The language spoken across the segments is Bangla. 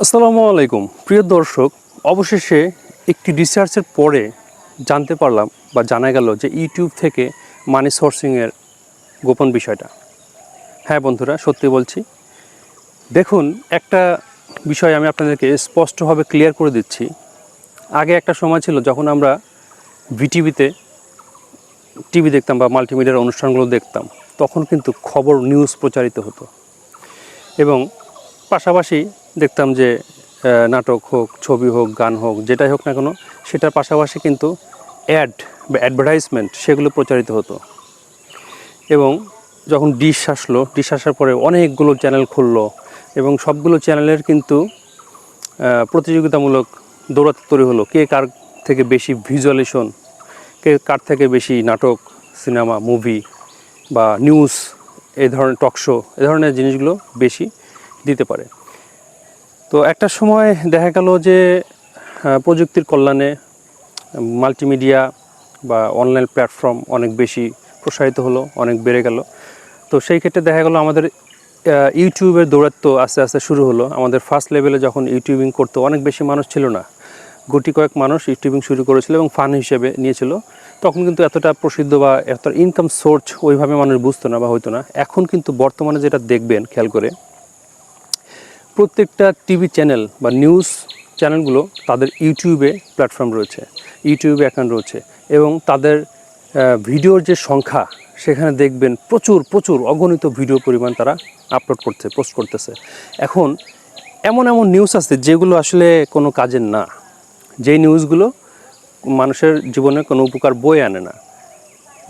আসসালামু আলাইকুম প্রিয় দর্শক, অবশেষে একটি রিসার্চের পরে জানতে পারলাম বা জানা গেল যে ইউটিউব থেকে মানি সোর্সিংয়ের গোপন বিষয়টা। হ্যাঁ বন্ধুরা, সত্যি বলছি। দেখুন, একটা বিষয় আমি আপনাদেরকে স্পষ্টভাবে ক্লিয়ার করে দিচ্ছি। আগে একটা সময় ছিল যখন আমরা ভিটিভিতে টিভি দেখতাম বা মাল্টিমিডিয়ার অনুষ্ঠানগুলো দেখতাম, তখন কিন্তু খবর নিউজ প্রচারিত হতো এবং পাশাপাশি দেখতাম যে নাটক হোক, ছবি হোক, গান হোক, যেটাই হোক না কেন, সেটার পাশাপাশি কিন্তু অ্যাড বা অ্যাডভার্টাইজমেন্ট সেগুলো প্রচারিত হতো। এবং যখন ডিশ আসার পরে অনেকগুলো চ্যানেল খুললো এবং সবগুলো চ্যানেলের কিন্তু প্রতিযোগিতামূলক দৌড়াত্মরি হলো, কে কার থেকে বেশি ভিজুয়ালেশন, কে কার থেকে বেশি নাটক, সিনেমা, মুভি বা নিউজ, এই ধরনের টক শো, এই ধরনের জিনিসগুলো বেশি দিতে পারে। তো একটা সময় দেখা গেল যে প্রযুক্তির কল্যাণে মাল্টিমিডিয়া বা অনলাইন প্ল্যাটফর্ম অনেক বেশি প্রসারিত হলো, অনেক বেড়ে গেল। তো সেই ক্ষেত্রে দেখা গেল আমাদের ইউটিউবের দৌরাত্ম্য আস্তে আস্তে শুরু হলো। আমাদের ফার্স্ট লেভেলে যখন ইউটিউবিং করতো অনেক বেশি মানুষ ছিল না, গুটি কয়েক মানুষ ইউটিউবিং শুরু করেছিল এবং ফান হিসেবে নিয়েছিল। তখন কিন্তু এতটা প্রসিদ্ধ বা এত ইনকাম সোর্স ওইভাবে মানুষ বুঝতো না বা হইতো না। এখন কিন্তু বর্তমানে যেটা দেখবেন খেয়াল করে, প্রত্যেকটা টিভি চ্যানেল বা নিউজ চ্যানেলগুলো তাদের ইউটিউবে প্ল্যাটফর্ম রয়েছে, ইউটিউবে অ্যাকাউন্ট রয়েছে এবং তাদের ভিডিওর যে সংখ্যা, সেখানে দেখবেন প্রচুর প্রচুর অগণিত ভিডিও পরিমাণ তারা আপলোড করছে, পোস্ট করতেছে। এখন এমন এমন নিউজ আছে যেগুলো আসলে কোনো কাজের না, যেই নিউজগুলো মানুষের জীবনে কোনো উপকার বয়ে আনে না।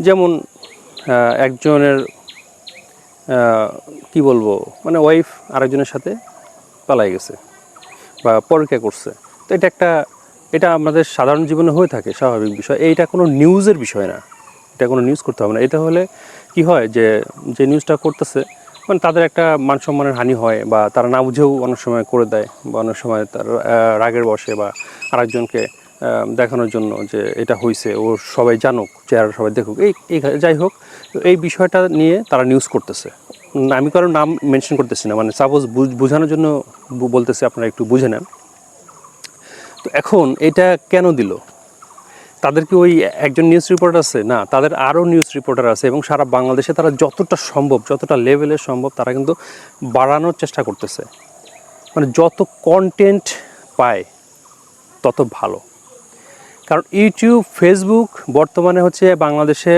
যেমন একজনের কি বলবো, মানে ওয়াইফ আরেকজনের সাথে পালাই গেছে বা পরকীয়া করছে। তো এটা আমাদের সাধারণ জীবনে হয়ে থাকে, স্বাভাবিক বিষয়। এইটা কোনো নিউজের বিষয় না, এটা কোনো নিউজ করতে হবে না। এটা হলে কি হয় যে নিউজটা করতেছে, মানে তাদের একটা মান সম্মানের হানি হয় বা তারা না বুঝেও অনেক সময় করে দেয় বা অনেক সময় তার রাগের বশে বা আরেকজনকে দেখানোর জন্য যে এটা হয়েছে, ও সবাই জানুক, চেহারা সবাই দেখুক, এই যাই হোক, তো এই বিষয়টা নিয়ে তারা নিউজ করতেছে। আমি কারো নাম মেনশন করতেছি না, মানে সাপোজ বোঝানোর জন্য বলতেছি, আপনারা একটু বুঝে নেন। তো এখন এটা কেন দিল? তাদের কি ওই একজন নিউজ রিপোর্টার আছে? না, তাদের আরও নিউজ রিপোর্টার আছে এবং সারা বাংলাদেশে তারা যতটা সম্ভব, যতটা লেভেলের সম্ভব, তারা কিন্তু বাড়ানোর চেষ্টা করতেছে। মানে যত কন্টেন্ট পায় তত ভালো। কারণ ইউটিউব, ফেসবুক বর্তমানে হচ্ছে বাংলাদেশে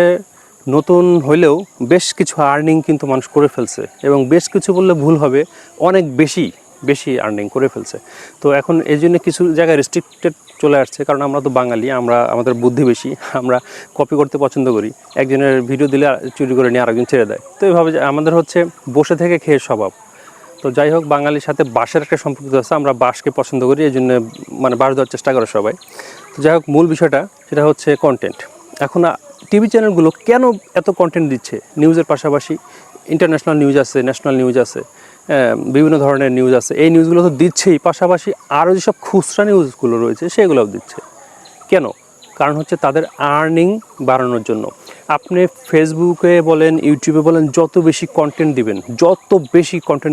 নতুন হইলেও বেশ কিছু আর্নিং কিন্তু মানুষ করে ফেলছে, এবং বেশ কিছু বললে ভুল হবে, অনেক বেশি বেশি আর্নিং করে ফেলছে। তো এখন এই জন্য কিছু জায়গায় রেস্ট্রিক্টেড চলে আসছে, কারণ আমরা তো বাঙালি, আমাদের বুদ্ধি বেশি, আমরা কপি করতে পছন্দ করি। একজনের ভিডিও দিলে চুরি করে নিয়ে আরেকজন ছেড়ে দেয়। তো এইভাবে আমাদের হচ্ছে বসে থেকে খেয়ে স্বভাব। তো যাই হোক, বাঙালির সাথে বাঁশের একটা সম্পর্ক আছে, আমরা বাঁশকে পছন্দ করি, এই জন্য মানে বাঁশ দেওয়ার চেষ্টা করে সবাই। তো যাই হোক, মূল বিষয়টা সেটা হচ্ছে কন্টেন্ট। এখন টিভি চ্যানেলগুলো কেন এত কন্টেন্ট দিচ্ছে? নিউজের পাশাপাশি ইন্টারন্যাশনাল নিউজ আছে, ন্যাশনাল নিউজ আছে, বিভিন্ন ধরনের নিউজ আছে। এই নিউজগুলো তো দিচ্ছেই, পাশাপাশি আরও যেসব খুচরা নিউজগুলো রয়েছে সেগুলোও দিচ্ছে। কেন? কারণ হচ্ছে তাদের আর্নিং বাড়ানোর জন্য। আপনি ফেসবুকে বলেন, ইউটিউবে বলেন, যত বেশি কন্টেন্ট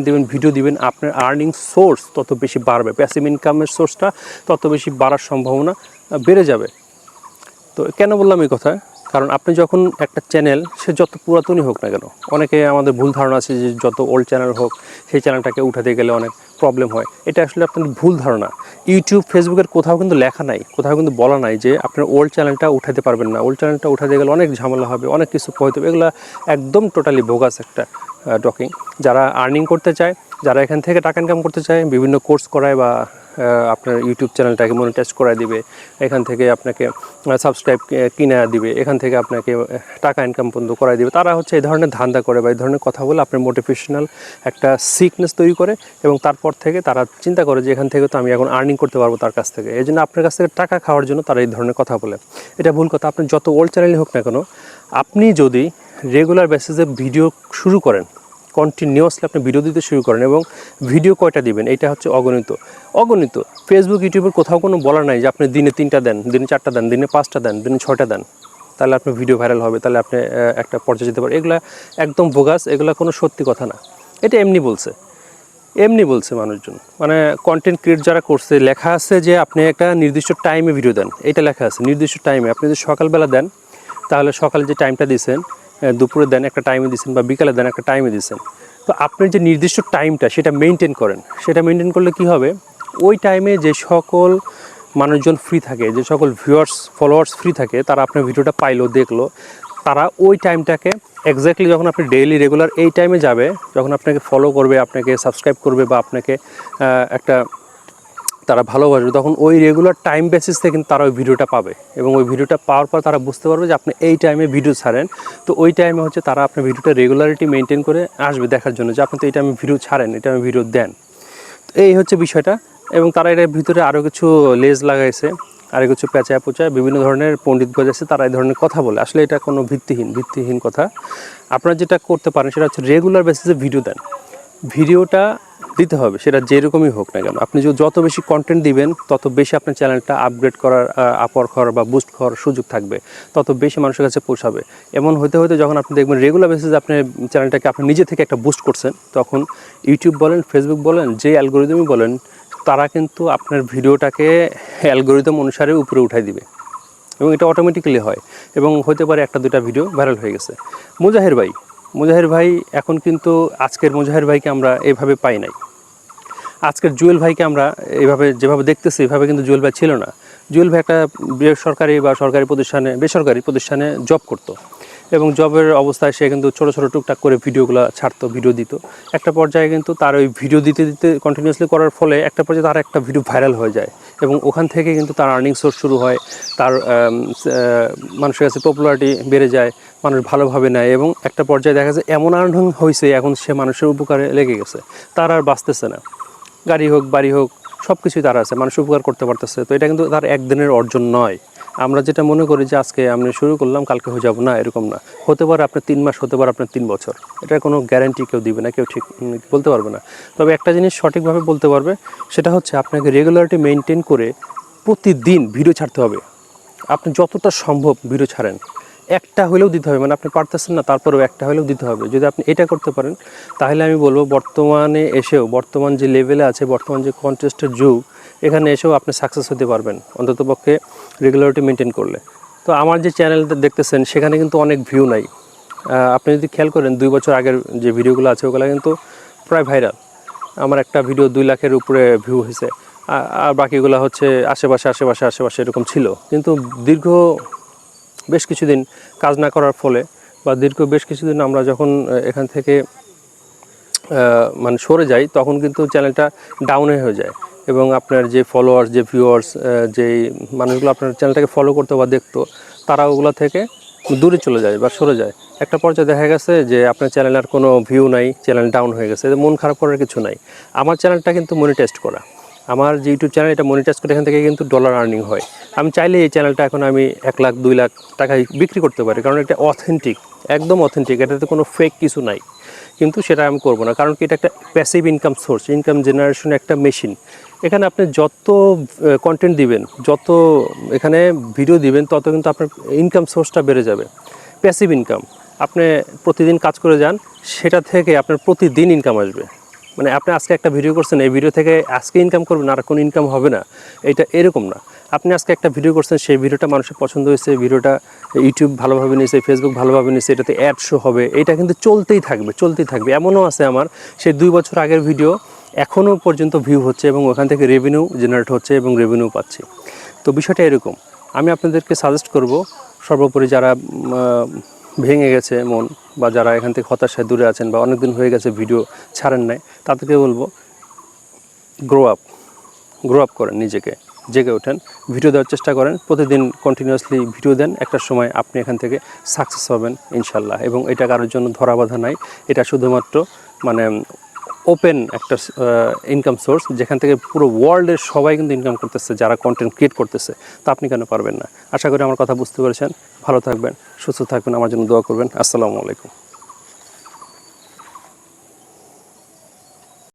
দিবেন, ভিডিও দিবেন, আপনার আর্নিং সোর্স তত বেশি বাড়বে, প্যাসিভ ইনকামের সোর্সটা তত বেশি বাড়ার সম্ভাবনা বেড়ে যাবে। তো কেন বললাম এই কথা? কারণ আপনি যখন একটা চ্যানেল, সে যত পুরাতনই হোক না কেন, অনেকে আমাদের ভুল ধারণা আছে যে যত ওল্ড চ্যানেল হোক সেই চ্যানেলটাকে উঠাতে গেলে অনেক প্রবলেম হয়। এটা আসলে আপনার ভুল ধারণা। ইউটিউব, ফেসবুকের কোথাও কিন্তু লেখা নাই, কোথাও কিন্তু বলা নাই যে আপনার ওল্ড চ্যানেলটা উঠাতে পারবেন না, ওল্ড চ্যানেলটা উঠাতে গেলে অনেক ঝামেলা হবে, অনেক কিছু পোহাইতে হবে। এগুলো একদম টোটালি বোগাস একটা টকিং। যারা আর্নিং করতে চায়, যারা এখান থেকে টাকা ইনকাম করতে চায়, বিভিন্ন কোর্স করায় বা আপনার ইউটিউব চ্যানেলটাকে মনিটাইজ করায় দিবে, এখান থেকে আপনাকে সাবস্ক্রাইব কিনে দিবে, এখান থেকে আপনাকে টাকা ইনকাম পর্যন্ত করাই দিবে, তারা হচ্ছে এই ধরনের ধান্দা করে বা এই ধরনের কথা বলে আপনার মোটিভেশনাল একটা সিকনেস তৈরি করে, এবং তারপর থেকে তারা চিন্তা করে যে এখান থেকে তো আমি এখন আর্নিং করতে পারবো তার কাছ থেকে, এই জন্য আপনার কাছ থেকে টাকা খাওয়ার জন্য তারা এই ধরনের কথা বলে। এটা ভুল কথা। আপনি যত ওল্ড চ্যানেলই হোক না কেন, আপনি যদি রেগুলার বেসিসে ভিডিও শুরু করেন, কন্টিনিউয়াসলি আপনি ভিডিও দিতে শুরু করেন, এবং ভিডিও কয়টা দিবেন এটা হচ্ছে অগণিত। ফেসবুক, ইউটিউবের কোথাও কোনো বলা নাই যে আপনি দিনে 3টা দেন, দিনে 4টা দেন, দিনে 5টা দেন, দিনে 6টা দেন, তাহলে আপনার ভিডিও ভাইরাল হবে, তাহলে আপনি একটা পর্যায়ে যেতে পারেন। এগুলা একদম বোগাস, এগুলা কোনো সত্যি কথা না, এটা এমনি বলছে। এমনি বলছে মানুষজন, মানে কন্টেন্ট ক্রিয়েট যারা করছে, লেখা আছে যে আপনি একটা নির্দিষ্ট টাইমে ভিডিও দেন, এটা লেখা আছে নির্দিষ্ট টাইমে। আপনি যদি সকালবেলা দেন তাহলে সকালে যে টাইমটা দিয়েছেন, দুপুরে দেন একটা টাইমে দিয়েছেন, বা বিকালে দেন একটা টাইমে দিয়েছেন, তো আপনার যে নির্দিষ্ট টাইমটা সেটা মেনটেন করেন। সেটা মেনটেন করলে কি হবে, ওই টাইমে যে সকল মানুষজন ফ্রি থাকে, যে সকল ভিউয়ার্স ফলোয়ার্স ফ্রি থাকে, তারা আপনার ভিডিওটা পাইলো, দেখলো, তারা ওই টাইমটাকে এক্স্যাক্টলি যখন আপনি ডেইলি রেগুলার এই টাইমে যাবে, যখন আপনাকে ফলো করবে, আপনাকে সাবস্ক্রাইব করবে, বা আপনাকে একটা তারা ভালোবাসবে, তখন ওই রেগুলার টাইম বেসিসে কিন্তু তারা ওই ভিডিওটা পাবে। এবং ওই ভিডিওটা পাওয়ার পর তারা বুঝতে পারবে যে আপনি এই টাইমে ভিডিও ছাড়েন। তো ওই টাইমে হচ্ছে তারা আপনার ভিডিওটা রেগুলারিটি মেনটেন করে আসবে দেখার জন্য, যে আপনি তো এই টাইমে ভিডিও ছাড়েন, এই টাইমে ভিডিও দেন। তো এই হচ্ছে বিষয়টা। এবং তারা এটার ভিতরে আরও কিছু লেজ লাগাইছে, আরও কিছু পেঁচায় পোচায় বিভিন্ন ধরনের পণ্ডিত গজাইছে, তারা এই ধরনের কথা বলে। আসলে এটা কোনো ভিত্তিহীন কথা। আপনারা যেটা করতে পারেন সেটা হচ্ছে রেগুলার বেসিসে ভিডিও দেন। ভিডিওটা দিতে হবে, সেটা যেরকমই হোক না কেন। আপনি যত বেশি কন্টেন্ট দিবেন, তত বেশি আপনার চ্যানেলটা আপগ্রেড করার, আপওয়ার্ক হওয়ার বা বুস্ট হওয়ার সুযোগ থাকবে, তত বেশি মানুষের কাছে পৌঁছাবে। এমন হতে হতে যখন আপনি দেখবেন রেগুলার বেসিসে আপনি চ্যানেলটাকে আপনি নিজে থেকে একটা বুস্ট করছেন, তখন ইউটিউব বলেন, ফেসবুক বলেন, যে অ্যালগোরিদমই বলেন, তারা কিন্তু আপনার ভিডিওটাকে অ্যালগোরিদম অনুসারে উপরে উঠাই দিবে। এবং এটা অটোমেটিক্যালি হয়। এবং হতে পারে একটা দুটা ভিডিও ভাইরাল হয়ে গেছে। মুজাহির ভাই এখন কিন্তু, আজকের মুজাহির ভাইকে আমরা এভাবে পাই নাই। আজকের জুয়েল ভাইকে আমরা এইভাবে যেভাবে দেখতেছি, এভাবে কিন্তু জুয়েল ভাই ছিল না। জুয়েল ভাই একটা বেসরকারি বা বেসরকারি প্রতিষ্ঠানে জব করতো, এবং জবের অবস্থায় সে কিন্তু ছোটো ছোটো টুকটাক করে ভিডিওগুলো ছাড়তো, ভিডিও দিত। একটা পর্যায়ে কিন্তু তার ওই ভিডিও দিতে কন্টিনিউয়াসলি করার ফলে একটা পর্যায়ে তার একটা ভিডিও ভাইরাল হয়ে যায়, এবং ওখান থেকে কিন্তু তার আর্নিং সোর্স শুরু হয়। তার মানুষের কাছে পপুলারিটি বেড়ে যায়, মানুষ ভালোভাবে নেয়, এবং একটা পর্যায়ে দেখা যায় এমন আর্নিং হয়েছে, এখন সে মানুষের উপকারে লেগে গেছে, তার আর বাঁচতেছে না। গাড়ি হোক, বাড়ি হোক, সব কিছুই তার আছে, মানুষ উপকার করতে পারতেছে। তো এটা কিন্তু তার একদিনের অর্জন নয়। আমরা যেটা মনে করি যে আজকে আমি শুরু করলাম, কালকে হয়ে যাবো, না, এরকম না। হতে পারে আপনার 3 মাস, হতে পারে আপনার 3 বছর। এটার কোনো গ্যারান্টি কেউ দিবে না, কেউ ঠিক বলতে পারবে না। তবে একটা জিনিস সঠিকভাবে বলতে পারবে, সেটা হচ্ছে আপনাকে রেগুলারিটি মেনটেন করে প্রতিদিন ভিডিও ছাড়তে হবে। আপনি যতটা সম্ভব ভিডিও ছাড়েন, একটা হলেও দিতে হবে। মানে আপনি পারতেছেন না, তারপরেও একটা হলেও দিতে হবে। যদি আপনি এটা করতে পারেন, তাহলে আমি বলবো বর্তমানে এসেও, বর্তমান যে লেভেলে আছে, বর্তমান যে কন্টেস্টের যুগ, এখানে এসেও আপনি সাকসেস হতে পারবেন, অন্ততপক্ষে রেগুলারিটি মেনটেন করলে। তো আমার যে চ্যানেলটা দেখতেছেন, সেখানে কিন্তু অনেক ভিউ নাই। আপনি যদি খেয়াল করেন, 2 বছর আগের যে ভিডিওগুলো আছে, ওগুলো কিন্তু প্রায় ভাইরাল। আমার একটা ভিডিও 2 লাখের উপরে ভিউ হয়েছে, আর বাকিগুলো হচ্ছে আশেপাশে এরকম ছিল। কিন্তু দীর্ঘ বেশ কিছুদিন কাজ না করার ফলে, বা বেশ কিছুদিন আমরা যখন এখান থেকে মানে সরে যাই, তখন কিন্তু চ্যানেলটা ডাউনে হয়ে যায়। এবং আপনার যে ফলোয়ার্স, যে ভিউয়ার্স, যেই মানুষগুলো আপনার চ্যানেলটাকে ফলো করতো বা দেখতো, তারা ওগুলো থেকে দূরে চলে যায় বা সরে যায়। একটা পর্যায়ে দেখা গেছে যে আপনার চ্যানেলের কোনো ভিউ নাই, চ্যানেল ডাউন হয়ে গেছে। মন খারাপ করার কিছু নাই। আমার চ্যানেলটা কিন্তু মনিটাইজড করা, আমার যে ইউটিউব চ্যানেল, এটা মনিটাইজ করে এখান থেকে কিন্তু ডলার আর্নিং হয়। আমি চাইলে এই চ্যানেলটা এখন আমি 1 লাখ 2 লাখ টাকায় বিক্রি করতে পারি, কারণ এটা অথেন্টিক, একদম অথেন্টিক, এটাতে কোনো ফেক কিছু নাই। কিন্তু সেটা আমি করব না, কারণ কি, এটা একটা passive income source, income generation একটা মেশিন। এখানে আপনি যত কন্টেন্ট দিবেন, যত এখানে ভিডিও দিবেন, তত কিন্তু আপনার ইনকাম সোর্সটা বেড়ে যাবে। প্যাসিভ ইনকাম, আপনি প্রতিদিন কাজ করে যান, সেটা থেকে আপনার প্রতিদিন ইনকাম আসবে। মানে আপনি আজকে একটা ভিডিও করছেন, এই ভিডিও থেকে আজকে ইনকাম করবেন, আর কোনো ইনকাম হবে না, এটা এরকম না। আপনি আজকে একটা ভিডিও করছেন, সেই ভিডিওটা মানুষের পছন্দ হয়েছে, ভিডিওটা ইউটিউব ভালোভাবে নিয়েছে, ফেসবুক ভালোভাবে নিয়েছে, এটাতে অ্যাড শো হবে, এটা কিন্তু চলতেই থাকবে। এমনও আছে আমার সেই 2 বছর আগের ভিডিও এখনও পর্যন্ত ভিউ হচ্ছে, এবং ওখান থেকে রেভিনিউ জেনারেট হচ্ছে, এবং রেভিনিউ পাচ্ছি। তো বিষয়টা এরকম। আমি আপনাদেরকে সাজেস্ট করব, সর্বোপরি যারা ভেঙে গেছে মন, বা যারা এখান থেকে হতাশায় দূরে আছেন, বা অনেক দিন হয়ে গেছে ভিডিও ছাড়েন নাই, তাদেরকে বলবো গ্রো আপ করেন, নিজেকে জেগে ওঠেন, ভিডিও দেওয়ার চেষ্টা করেন, প্রতিদিন কন্টিনিউয়াসলি ভিডিও দেন। একটা সময় আপনি এখান থেকে সাকসেস হবেন ইনশাল্লাহ। এবং এটা কারোর জন্য ধরা বাঁধা নাই, এটা শুধুমাত্র মানে ওপেন একটা ইনকাম সোর্স, যেখান থেকে পুরো ওয়ার্ল্ডের সবাই কিন্তু ইনকাম করতেছে, যারা কন্টেন্ট ক্রিয়েট করতেছে। তো আপনি কেন পারবেন না? আশা করি আমার কথা বুঝতে পেরেছেন। ভালো থাকবেন, সুস্থ থাকবেন, আমার জন্য দোয়া করবেন। আসসালামু আলাইকুম।